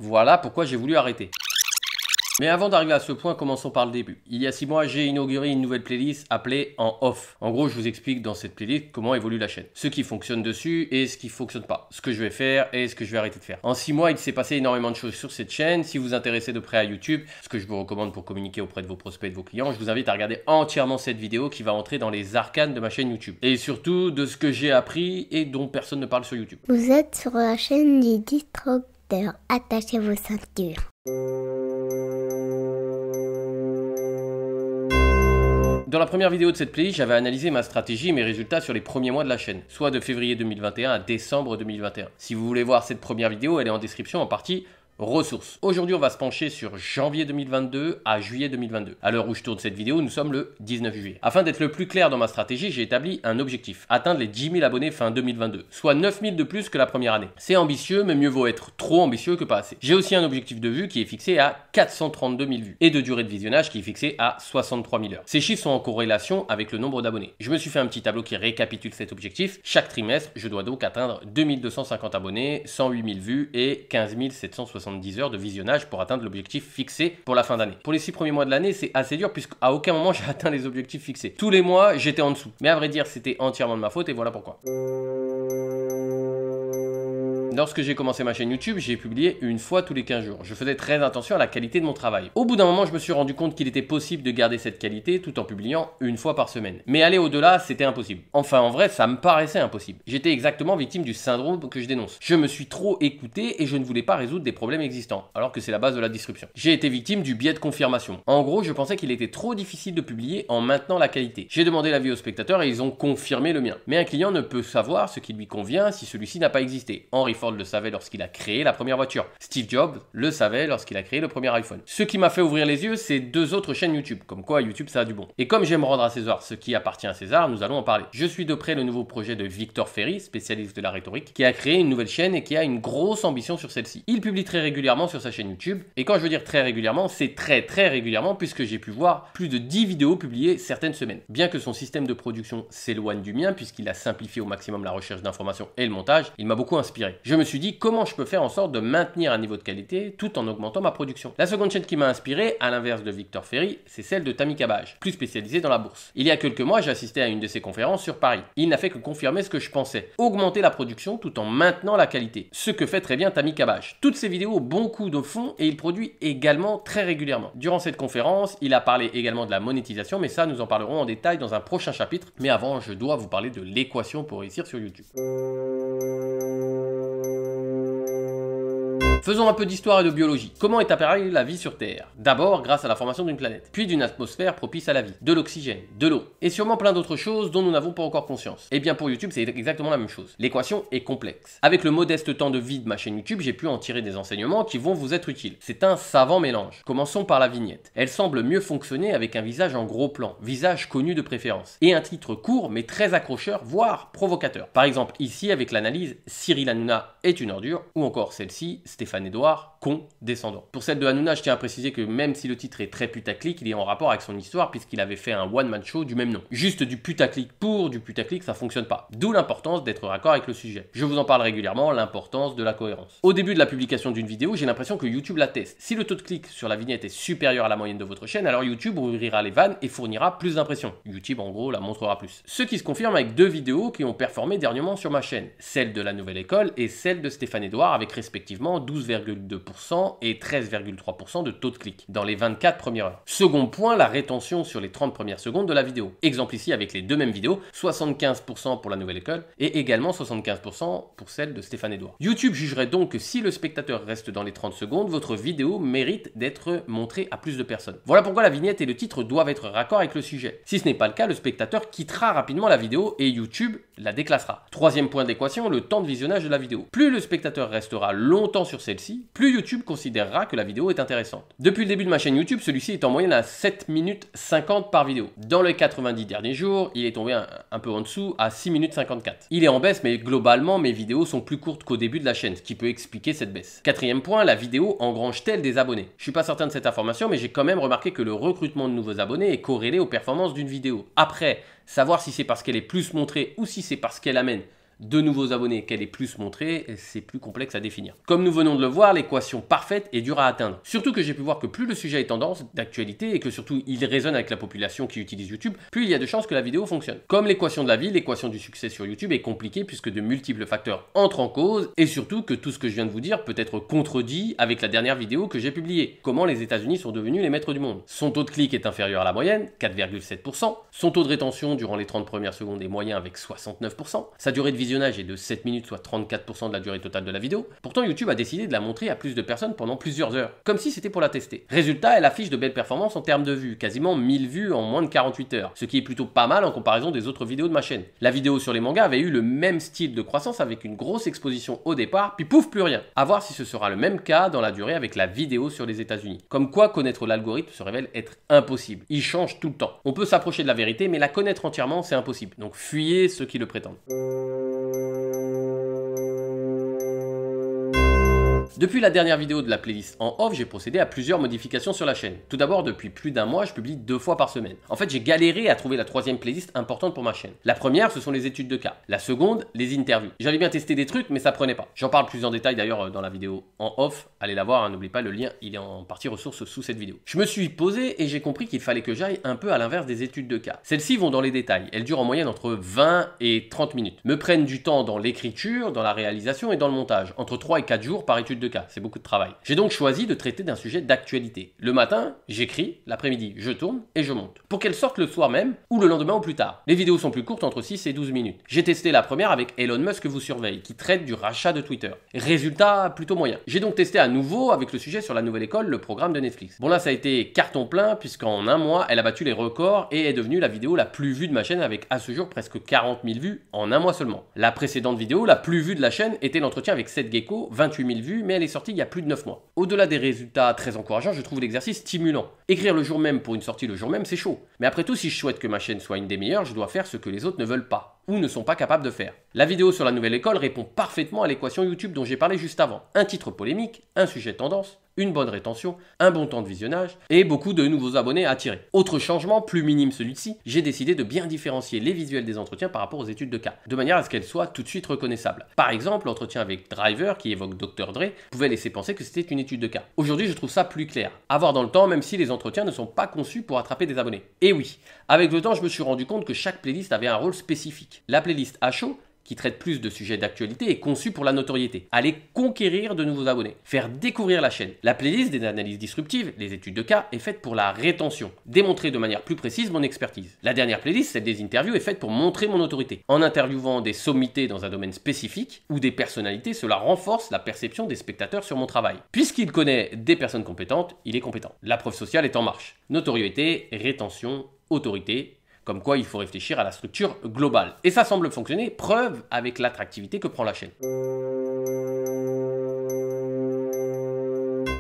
Voilà pourquoi j'ai voulu arrêter. Mais avant d'arriver à ce point, commençons par le début. Il y a 6 mois, j'ai inauguré une nouvelle playlist appelée En Off. En gros, je vous explique dans cette playlist comment évolue la chaîne. Ce qui fonctionne dessus et ce qui fonctionne pas. Ce que je vais faire et ce que je vais arrêter de faire. En 6 mois, il s'est passé énormément de choses sur cette chaîne. Si vous vous intéressez de près à YouTube, ce que je vous recommande pour communiquer auprès de vos prospects et de vos clients, je vous invite à regarder entièrement cette vidéo qui va entrer dans les arcanes de ma chaîne YouTube. Et surtout de ce que j'ai appris et dont personne ne parle sur YouTube. Vous êtes sur la chaîne du Disrupteur. Attachez vos ceintures. Dans la première vidéo de cette playlist, j'avais analysé ma stratégie et mes résultats sur les premiers mois de la chaîne, soit de février 2021 à décembre 2021. Si vous voulez voir cette première vidéo, elle est en description en partie ressources. Aujourd'hui, on va se pencher sur janvier 2022 à juillet 2022. À l'heure où je tourne cette vidéo, nous sommes le 19 juillet. Afin d'être le plus clair dans ma stratégie, j'ai établi un objectif, atteindre les 10 000 abonnés fin 2022, soit 9 000 de plus que la première année. C'est ambitieux, mais mieux vaut être trop ambitieux que pas assez. J'ai aussi un objectif de vues qui est fixé à 432 000 vues et de durée de visionnage qui est fixé à 63 000 heures. Ces chiffres sont en corrélation avec le nombre d'abonnés. Je me suis fait un petit tableau qui récapitule cet objectif. Chaque trimestre, je dois donc atteindre 2250 abonnés, 108 000 vues et 15 770 heures de visionnage pour atteindre l'objectif fixé pour la fin d'année. Pour les 6 premiers mois de l'année, c'est assez dur puisqu'à aucun moment j'ai atteint les objectifs fixés. Tous les mois, j'étais en dessous. Mais à vrai dire, c'était entièrement de ma faute et voilà pourquoi. Lorsque j'ai commencé ma chaîne YouTube, j'ai publié une fois tous les 15 jours. Je faisais très attention à la qualité de mon travail. Au bout d'un moment, je me suis rendu compte qu'il était possible de garder cette qualité tout en publiant une fois par semaine. Mais aller au-delà, c'était impossible. Enfin, en vrai, ça me paraissait impossible. J'étais exactement victime du syndrome que je dénonce. Je me suis trop écouté et je ne voulais pas résoudre des problèmes existants, alors que c'est la base de la disruption. J'ai été victime du biais de confirmation. En gros, je pensais qu'il était trop difficile de publier en maintenant la qualité. J'ai demandé l'avis aux spectateurs et ils ont confirmé le mien. Mais un client ne peut savoir ce qui lui convient si celui-ci n'a pas existé. Henry Ford le savait lorsqu'il a créé la première voiture. Steve Jobs le savait lorsqu'il a créé le premier iPhone. Ce qui m'a fait ouvrir les yeux, c'est 2 autres chaînes YouTube. Comme quoi, YouTube, ça a du bon. Et comme j'aime rendre à César ce qui appartient à César, nous allons en parler. Je suis de près le nouveau projet de Victor Ferry, spécialiste de la rhétorique, qui a créé une nouvelle chaîne et qui a une grosse ambition sur celle-ci. Il publie très régulièrement sur sa chaîne YouTube. Et quand je veux dire très régulièrement, c'est très régulièrement puisque j'ai pu voir plus de 10 vidéos publiées certaines semaines. Bien que son système de production s'éloigne du mien puisqu'il a simplifié au maximum la recherche d'informations et le montage, il m'a beaucoup inspiré. Je me suis dit comment je peux faire en sorte de maintenir un niveau de qualité tout en augmentant ma production. La seconde chaîne qui m'a inspiré, à l'inverse de Victor Ferry, c'est celle de Tammy Cabage, plus spécialisée dans la bourse. Il y a quelques mois, j'ai assisté à une de ses conférences sur Paris. Il n'a fait que confirmer ce que je pensais, augmenter la production tout en maintenant la qualité. Ce que fait très bien Tammy Cabage. Toutes ses vidéos ont beaucoup de fond et il produit également très régulièrement. Durant cette conférence, il a parlé également de la monétisation, mais ça, nous en parlerons en détail dans un prochain chapitre. Mais avant, je dois vous parler de l'équation pour réussir sur YouTube. Faisons un peu d'histoire et de biologie. Comment est apparue la vie sur Terre? D'abord grâce à la formation d'une planète, puis d'une atmosphère propice à la vie, de l'oxygène, de l'eau, et sûrement plein d'autres choses dont nous n'avons pas encore conscience. Et bien pour YouTube, c'est exactement la même chose. L'équation est complexe. Avec le modeste temps de vie de ma chaîne YouTube, j'ai pu en tirer des enseignements qui vont vous être utiles. C'est un savant mélange. Commençons par la vignette. Elle semble mieux fonctionner avec un visage en gros plan, visage connu de préférence, et un titre court mais très accrocheur, voire provocateur. Par exemple ici avec l'analyse Cyril Hanouna est une ordure, ou encore celle-ci, Stéphane Edouard, condescendant. Pour celle de Hanouna, je tiens à préciser que même si le titre est très putaclic, il est en rapport avec son histoire puisqu'il avait fait un one-man show du même nom. Juste du putaclic pour du putaclic, ça fonctionne pas. D'où l'importance d'être raccord avec le sujet. Je vous en parle régulièrement, l'importance de la cohérence. Au début de la publication d'une vidéo, j'ai l'impression que YouTube la teste. Si le taux de clic sur la vignette est supérieur à la moyenne de votre chaîne, alors YouTube ouvrira les vannes et fournira plus d'impressions. YouTube, en gros, la montrera plus. Ce qui se confirme avec 2 vidéos qui ont performé dernièrement sur ma chaîne. Celle de la nouvelle école et celle de Stéphane Edouard avec respectivement 12,2% et 13,3% de taux de clic dans les 24 premières heures. Second point, la rétention sur les 30 premières secondes de la vidéo. Exemple ici avec les 2 mêmes vidéos, 75% pour la nouvelle école et également 75% pour celle de Stéphane Edouard. YouTube jugerait donc que si le spectateur reste dans les 30 secondes, votre vidéo mérite d'être montrée à plus de personnes. Voilà pourquoi la vignette et le titre doivent être raccords avec le sujet. Si ce n'est pas le cas, le spectateur quittera rapidement la vidéo et YouTube la déclassera. Troisième point de l'équation, le temps de visionnage de la vidéo. Plus le spectateur restera longtemps sur celle-ci, plus YouTube considérera que la vidéo est intéressante. Depuis le début de ma chaîne YouTube, celui-ci est en moyenne à 7 minutes 50 par vidéo. Dans les 90 derniers jours, il est tombé un peu en dessous à 6 minutes 54. Il est en baisse, mais globalement, mes vidéos sont plus courtes qu'au début de la chaîne, ce qui peut expliquer cette baisse. Quatrième point, la vidéo engrange-t-elle des abonnés? Je suis pas certain de cette information, mais j'ai quand même remarqué que le recrutement de nouveaux abonnés est corrélé aux performances d'une vidéo. Après, savoir si c'est parce qu'elle est plus montrée ou si c'est parce qu'elle amène de nouveaux abonnés qu'elle est plus montrée, c'est plus complexe à définir. Comme nous venons de le voir, l'équation parfaite est dure à atteindre. Surtout que j'ai pu voir que plus le sujet est tendance, d'actualité, et que surtout il résonne avec la population qui utilise YouTube, plus il y a de chances que la vidéo fonctionne. Comme l'équation de la vie, l'équation du succès sur YouTube est compliquée puisque de multiples facteurs entrent en cause, et surtout que tout ce que je viens de vous dire peut être contredit avec la dernière vidéo que j'ai publiée. Comment les États-Unis sont devenus les maîtres du monde. Son taux de clic est inférieur à la moyenne, 4,7%. Son taux de rétention durant les 30 premières secondes est moyen avec 69%. Sa durée de visionnage est de 7 minutes, soit 34% de la durée totale de la vidéo. Pourtant, YouTube a décidé de la montrer à plus de personnes pendant plusieurs heures, comme si c'était pour la tester. Résultat, elle affiche de belles performances en termes de vues, quasiment 1000 vues en moins de 48 heures, ce qui est plutôt pas mal en comparaison des autres vidéos de ma chaîne. La vidéo sur les mangas avait eu le même style de croissance avec une grosse exposition au départ, puis pouf, plus rien. A voir si ce sera le même cas dans la durée avec la vidéo sur les États-Unis. Comme quoi, connaître l'algorithme se révèle être impossible. Il change tout le temps. On peut s'approcher de la vérité, mais la connaître entièrement, c'est impossible. Donc fuyez ceux qui le prétendent. Depuis la dernière vidéo de la playlist en off, j'ai procédé à plusieurs modifications sur la chaîne. Tout d'abord, depuis plus d'un mois, je publie 2 fois par semaine. En fait, j'ai galéré à trouver la 3e playlist importante pour ma chaîne. La première, ce sont les études de cas. La seconde, les interviews. J'avais bien testé des trucs, mais ça prenait pas. J'en parle plus en détail d'ailleurs dans la vidéo en off. Allez la voir, hein, n'oubliez pas, le lien, il est en partie ressource sous cette vidéo. Je me suis posé et j'ai compris qu'il fallait que j'aille un peu à l'inverse des études de cas. Celles-ci vont dans les détails. Elles durent en moyenne entre 20 et 30 minutes. Me prennent du temps dans l'écriture, dans la réalisation et dans le montage. Entre 3 et 4 jours par étude de cas. C'est beaucoup de travail. J'ai donc choisi de traiter d'un sujet d'actualité. Le matin, j'écris, l'après-midi, je tourne et je monte. Pour qu'elle sorte le soir même ou le lendemain ou plus tard. Les vidéos sont plus courtes, entre 6 et 12 minutes. J'ai testé la première avec Elon Musk vous surveille, qui traite du rachat de Twitter. Résultat plutôt moyen. J'ai donc testé à nouveau avec le sujet sur la nouvelle école, le programme de Netflix. Bon là, ça a été carton plein puisqu'en un mois, elle a battu les records et est devenue la vidéo la plus vue de ma chaîne avec à ce jour presque 40 000 vues en un mois seulement. La précédente vidéo, la plus vue de la chaîne, était l'entretien avec Seth Gecko, 28 000 vues, mais elle est sortie il y a plus de 9 mois. Au-delà des résultats très encourageants, je trouve l'exercice stimulant. Écrire le jour même pour une sortie le jour même, c'est chaud. Mais après tout, si je souhaite que ma chaîne soit une des meilleures, je dois faire ce que les autres ne veulent pas ou ne sont pas capables de faire. La vidéo sur la nouvelle école répond parfaitement à l'équation YouTube dont j'ai parlé juste avant. Un titre polémique, un sujet tendance, une bonne rétention, un bon temps de visionnage et beaucoup de nouveaux abonnés à attirer. Autre changement, plus minime celui-ci, j'ai décidé de bien différencier les visuels des entretiens par rapport aux études de cas, de manière à ce qu'elles soient tout de suite reconnaissables. Par exemple, l'entretien avec Driver, qui évoque Dr. Dre, pouvait laisser penser que c'était une étude de cas. Aujourd'hui, je trouve ça plus clair. À voir dans le temps, même si les entretiens ne sont pas conçus pour attraper des abonnés. Et oui, avec le temps, je me suis rendu compte que chaque playlist avait un rôle spécifique. La playlist à chaud, qui traite plus de sujets d'actualité, est conçue pour la notoriété, aller conquérir de nouveaux abonnés, faire découvrir la chaîne. La playlist des analyses disruptives, les études de cas, est faite pour la rétention, démontrer de manière plus précise mon expertise. La dernière playlist, celle des interviews, est faite pour montrer mon autorité. En interviewant des sommités dans un domaine spécifique ou des personnalités, cela renforce la perception des spectateurs sur mon travail. Puisqu'il connaît des personnes compétentes, il est compétent. La preuve sociale est en marche. Notoriété, rétention, autorité. Comme quoi il faut réfléchir à la structure globale. Et ça semble fonctionner, preuve avec l'attractivité que prend la chaîne.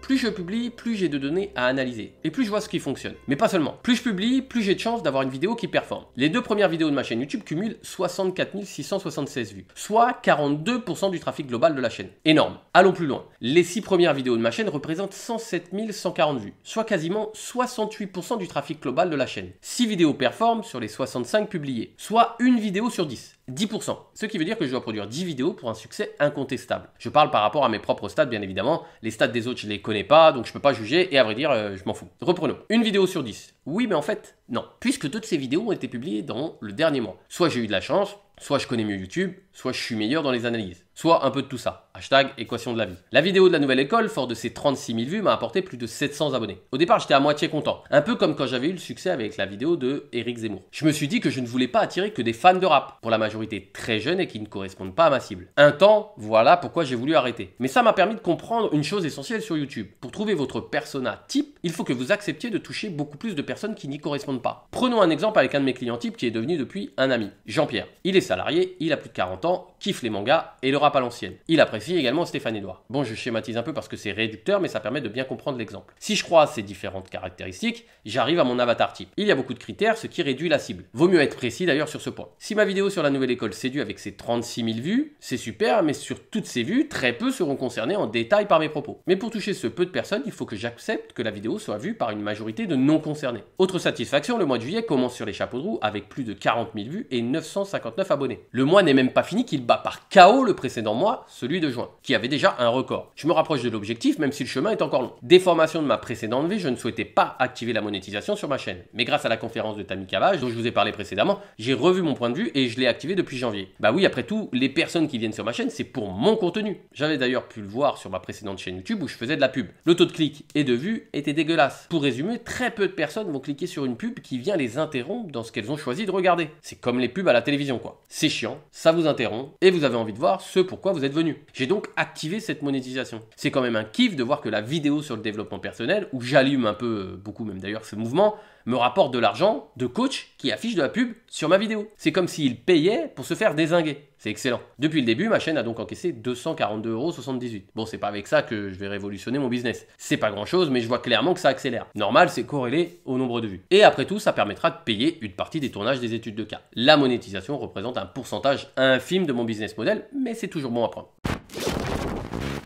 Plus je publie, plus j'ai de données à analyser. Et plus je vois ce qui fonctionne. Mais pas seulement. Plus je publie, plus j'ai de chances d'avoir une vidéo qui performe. Les 2 premières vidéos de ma chaîne YouTube cumulent 64 676 vues. Soit 42% du trafic global de la chaîne. Énorme. Allons plus loin. Les 6 premières vidéos de ma chaîne représentent 107 140 vues. Soit quasiment 68% du trafic global de la chaîne. 6 vidéos performent sur les 65 publiées. Soit une vidéo sur 10. 10%. Ce qui veut dire que je dois produire 10 vidéos pour un succès incontestable. Je parle par rapport à mes propres stats, bien évidemment. Les stats des autres, je les connais pas, donc je peux pas juger, et à vrai dire, je m'en fous. Reprenons. Une vidéo sur 10. Oui, mais en fait, non. Puisque toutes ces vidéos ont été publiées dans le dernier mois. Soit j'ai eu de la chance, soit je connais mieux YouTube, soit je suis meilleur dans les analyses. Soit un peu de tout ça. Hashtag équation de la vie. La vidéo de la nouvelle école, fort de ses 36 000 vues, m'a apporté plus de 700 abonnés. Au départ, j'étais à moitié content. Un peu comme quand j'avais eu le succès avec la vidéo de Éric Zemmour. Je me suis dit que je ne voulais pas attirer que des fans de rap, pour la majorité très jeune et qui ne correspondent pas à ma cible. Un temps, voilà pourquoi j'ai voulu arrêter. Mais ça m'a permis de comprendre une chose essentielle sur YouTube. Pour trouver votre persona type, il faut que vous acceptiez de toucher beaucoup plus de personnes qui n'y correspondent pas. Prenons un exemple avec un de mes clients types qui est devenu depuis un ami. Jean-Pierre. Il est salarié, il a plus de 40 ans, kiffe les mangas et le rap à l'ancienne. Il apprécie également Stéphane Edouard. Bon, je schématise un peu parce que c'est réducteur, mais ça permet de bien comprendre l'exemple. Si je croise ces différentes caractéristiques, j'arrive à mon avatar type. Il y a beaucoup de critères, ce qui réduit la cible. Vaut mieux être précis d'ailleurs sur ce point. Si ma vidéo sur la nouvelle école séduit avec ses 36 000 vues, c'est super, mais sur toutes ces vues, très peu seront concernés en détail par mes propos. Mais pour toucher ce peu de personnes, il faut que j'accepte que la vidéo soit vue par une majorité de non concernés. Autre satisfaction, le mois de juillet commence sur les chapeaux de roue avec plus de 40 000 vues et 959 abonnés. Le mois n'est même pas fini qu'il bat bat par KO le précédent mois, celui de juin, qui avait déjà un record. Je me rapproche de l'objectif, même si le chemin est encore long. Déformation de ma précédente vie, je ne souhaitais pas activer la monétisation sur ma chaîne. Mais grâce à la conférence de Tammy Cavage, dont je vous ai parlé précédemment, j'ai revu mon point de vue et je l'ai activé depuis janvier. Bah oui, après tout, les personnes qui viennent sur ma chaîne, c'est pour mon contenu. J'avais d'ailleurs pu le voir sur ma précédente chaîne YouTube où je faisais de la pub. Le taux de clics et de vues était dégueulasse. Pour résumer, très peu de personnes vont cliquer sur une pub qui vient les interrompre dans ce qu'elles ont choisi de regarder. C'est comme les pubs à la télévision quoi. C'est chiant, ça vous interrompt et vous avez envie de voir ce pourquoi vous êtes venu. J'ai donc activé cette monétisation. C'est quand même un kiff de voir que la vidéo sur le développement personnel, où j'allume un peu, beaucoup même d'ailleurs ce mouvement, me rapporte de l'argent de coach qui affiche de la pub sur ma vidéo. C'est comme s'il payait pour se faire dézinguer. C'est excellent. Depuis le début, ma chaîne a donc encaissé 242,78 €. Bon, c'est pas avec ça que je vais révolutionner mon business. C'est pas grand chose, mais je vois clairement que ça accélère. Normal, c'est corrélé au nombre de vues. Et après tout, ça permettra de payer une partie des tournages des études de cas. La monétisation représente un pourcentage infime de mon business model, mais c'est toujours bon à prendre.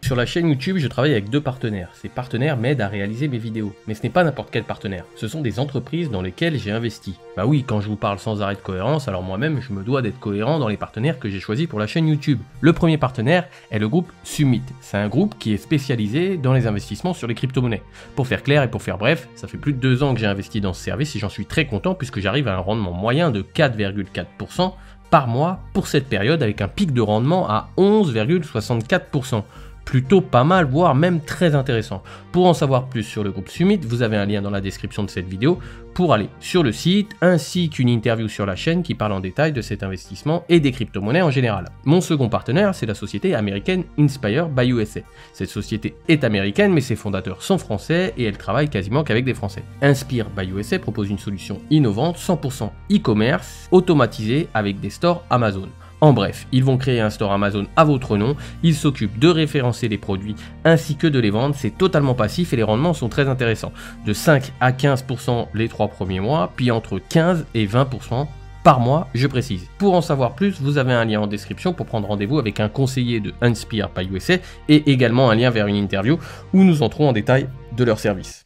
Sur la chaîne YouTube, je travaille avec 2 partenaires. Ces partenaires m'aident à réaliser mes vidéos. Mais ce n'est pas n'importe quel partenaire. Ce sont des entreprises dans lesquelles j'ai investi. Bah oui, quand je vous parle sans arrêt de cohérence, alors moi-même, je me dois d'être cohérent dans les partenaires que j'ai choisis pour la chaîne YouTube. Le premier partenaire est le groupe Summit. C'est un groupe qui est spécialisé dans les investissements sur les crypto-monnaies. Pour faire clair et pour faire bref, ça fait plus de 2 ans que j'ai investi dans ce service et j'en suis très content puisque j'arrive à un rendement moyen de 4,4% par mois pour cette période avec un pic de rendement à 11,64%. Plutôt pas mal, voire même très intéressant. Pour en savoir plus sur le groupe Summit, vous avez un lien dans la description de cette vidéo pour aller sur le site, ainsi qu'une interview sur la chaîne qui parle en détail de cet investissement et des crypto-monnaies en général. Mon second partenaire, c'est la société américaine Inspire by USA. Cette société est américaine, mais ses fondateurs sont français et elle travaille quasiment qu'avec des Français. Inspire by USA propose une solution innovante, 100% e-commerce, automatisée avec des stores Amazon. En bref, ils vont créer un store Amazon à votre nom, ils s'occupent de référencer les produits ainsi que de les vendre, c'est totalement passif et les rendements sont très intéressants. De 5 à 15% les 3 premiers mois, puis entre 15 et 20% par mois, je précise. Pour en savoir plus, vous avez un lien en description pour prendre rendez-vous avec un conseiller de Inspire by USA et également un lien vers une interview où nous entrons en détail de leur service.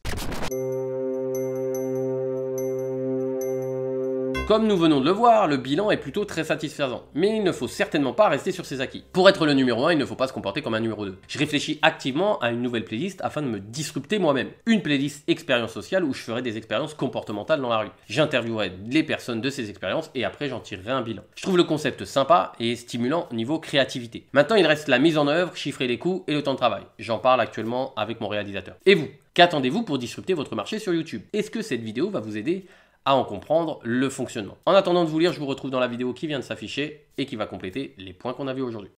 Comme nous venons de le voir, le bilan est plutôt très satisfaisant. Mais il ne faut certainement pas rester sur ses acquis. Pour être le numéro 1, il ne faut pas se comporter comme un numéro 2. Je réfléchis activement à une nouvelle playlist afin de me disrupter moi-même. Une playlist expérience sociale où je ferai des expériences comportementales dans la rue. J'interviewerai les personnes de ces expériences et après j'en tirerai un bilan. Je trouve le concept sympa et stimulant niveau créativité. Maintenant il reste la mise en œuvre, chiffrer les coûts et le temps de travail. J'en parle actuellement avec mon réalisateur. Et vous, qu'attendez-vous pour disrupter votre marché sur YouTube? Est-ce que cette vidéo va vous aider à en comprendre le fonctionnement? En attendant de vous lire, je vous retrouve dans la vidéo qui vient de s'afficher et qui va compléter les points qu'on a vus aujourd'hui.